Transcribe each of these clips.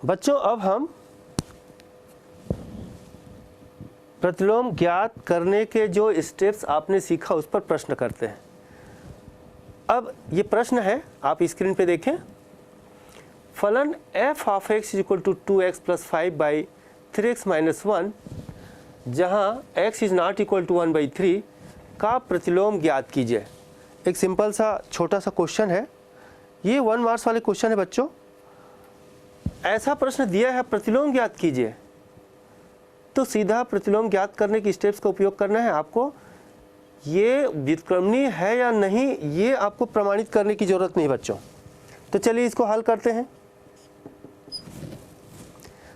बच्चों अब हम प्रतिलोम ज्ञात करने के जो स्टेप्स आपने सीखा उस पर प्रश्न करते हैं। अब ये प्रश्न है, आप स्क्रीन पे देखें। फलन f of x equal to 2x plus 5/3x minus 1 जहाँ x is not equal to 1/3 का प्रतिलोम ज्ञात कीजिए। एक सिंपल सा छोटा सा क्वेश्चन है, ये 1 मार्क्स वाले क्वेश्चन है बच्चों। ऐसा प्रश्न दिया है प्रतिलोम ज्ञात कीजिए, तो सीधा प्रतिलोम ज्ञात करने की स्टेप्स का उपयोग करना है आपको। ये व्युत्क्रमणीय है या नहीं ये आपको प्रमाणित करने की जरूरत नहीं बच्चों। तो चलिए इसको हल करते हैं।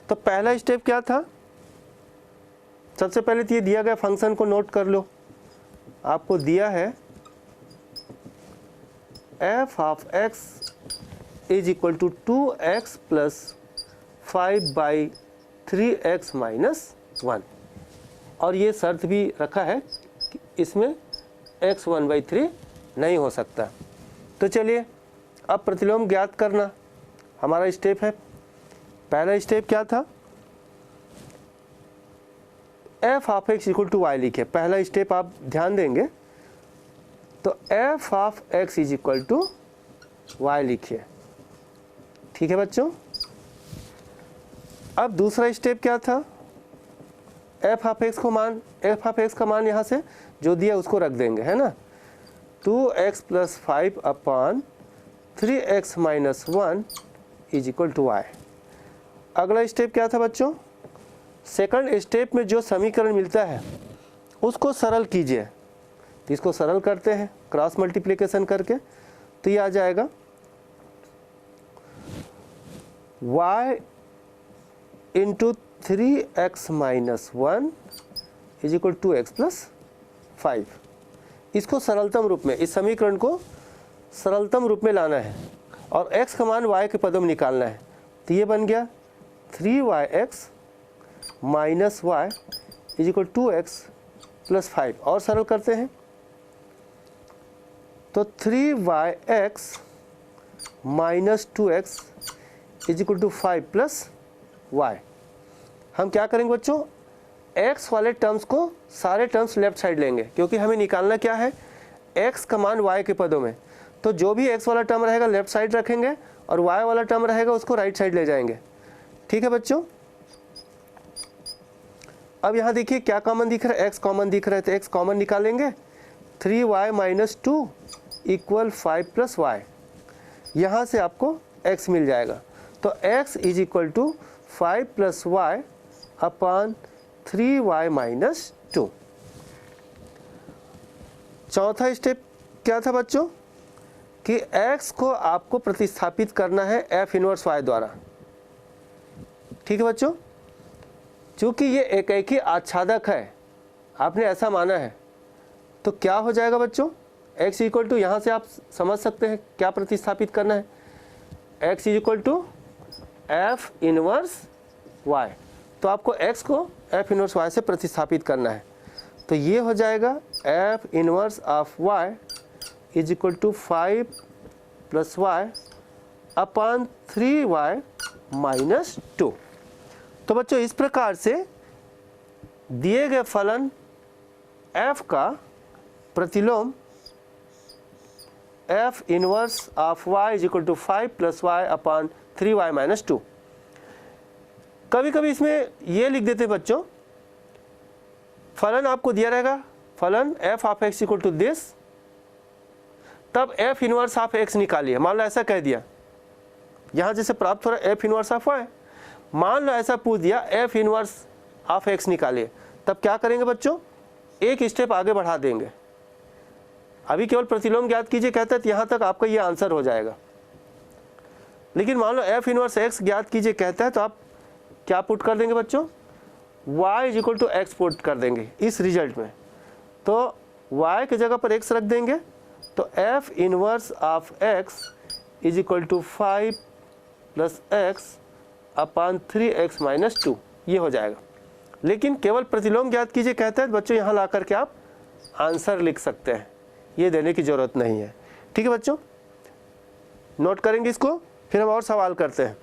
तो पहला स्टेप क्या था? सबसे पहले तो ये दिया गया फंक्शन को नोट कर लो। आपको दिया है f of x is equal to 2x plus 5/3x minus 1 और ये शर्त भी रखा है कि इसमें x 1/3 नहीं हो सकता। तो चलिए अब प्रतिलोम ज्ञात करना हमारा स्टेप है। पहला स्टेप क्या था? f of x equal to y लिखे। पहला स्टेप आप ध्यान देंगे तो f of x is equal to y लिखिए। ठीक है बच्चों। अब दूसरा स्टेप क्या था? f ऑफ x का मान यहाँ से जो दिया उसको रख देंगे, है ना। 2x plus 5/3x minus 1 is equal to y। अगला स्टेप क्या था बच्चों? सेकंड स्टेप में जो समीकरण मिलता है उसको सरल कीजिए। तो इसको सरल करते हैं क्रॉस मल्टीप्लिकेशन करके, तो ये आ जाएगा y into 3x minus 1 is equal to x plus 5। इसको सरलतम रूप में, इस समीकरण को सरलतम रूप में लाना है और x का मान y के पदों में निकालना है। तो ये बन गया 3yx minus y is equal to x plus 5। और सरल करते हैं तो 3yx minus 2x is equal to 5 plus y। हम क्या करेंगे बच्चों? x वाले टर्म्स को सारे टर्म्स लेफ्ट साइड लेंगे, क्योंकि हमें निकालना क्या है? x का मान y के पदों में। तो जो भी x वाला टर्म रहेगा लेफ्ट साइड रखेंगे और y वाला टर्म रहेगा उसको राइट साइड ले जाएंगे। ठीक है बच्चों। अब यहाँ देखिए क्या कॉमन दिख रहा है? x कॉमन दिख रहा है, तो x कॉमन निकालेंगे। 3y minus 2 equal 5 plus y। यहाँ से आपको x मिल जाएगा। तो x is equal to 5 plus y upon 3y minus 2। चौथा स्टेप क्या था बच्चों? कि x को आपको प्रतिस्थापित करना है f इनवर्स y द्वारा। ठीक है बच्चों। चूंकि ये एक ही आच्छादक है, आपने ऐसा माना है, तो क्या हो जाएगा बच्चों? x इक्वल टू, यहाँ से आप समझ सकते हैं क्या प्रतिस्थापित करना है। x is equal to f inverse y। तो आपको x को f इनवर्स y से प्रतिस्थापित करना है। तो ये हो जाएगा f inverse of y is equal to 5 plus y upon 3y minus 2। तो बच्चों इस प्रकार से दिए गए फलन f का प्रतिलोम f inverse of y is equal to 5 plus y upon 3y minus 2। कभी कभी इसमें ये लिख देते बच्चों, फलन आपको दिया रहेगा फलन f of x equal to this, तब f इनवर्स ऑफ x निकालिए। मान लो ऐसा कह दिया, यहाँ जैसे प्राप्त हो रहा है f इनवर्स ऑफ y, मान लो ऐसा पूछ दिया f इनवर्स ऑफ x निकालिए, तब क्या करेंगे बच्चों? एक स्टेप आगे बढ़ा देंगे। अभी केवल प्रतिलोम ज्ञात कीजिए कहते हैं तो यहाँ तक आपका ये आंसर हो जाएगा। लेकिन मान लो f इनवर्स x ज्ञात कीजिए कहता है तो आप क्या पुट कर देंगे बच्चों? y is equal to x put कर देंगे इस रिजल्ट में। तो y की जगह पर x रख देंगे, तो f inverse of x is equal to 5 plus x upon 3x minus 2 ये हो जाएगा। लेकिन केवल प्रतिलोम ज्ञात कीजिए कहते हैं बच्चों, यहाँ ला करके आप आंसर लिख सकते हैं, ये देने की ज़रूरत नहीं है। ठीक है बच्चों, नोट करेंगे इसको, फिर हम और सवाल करते हैं।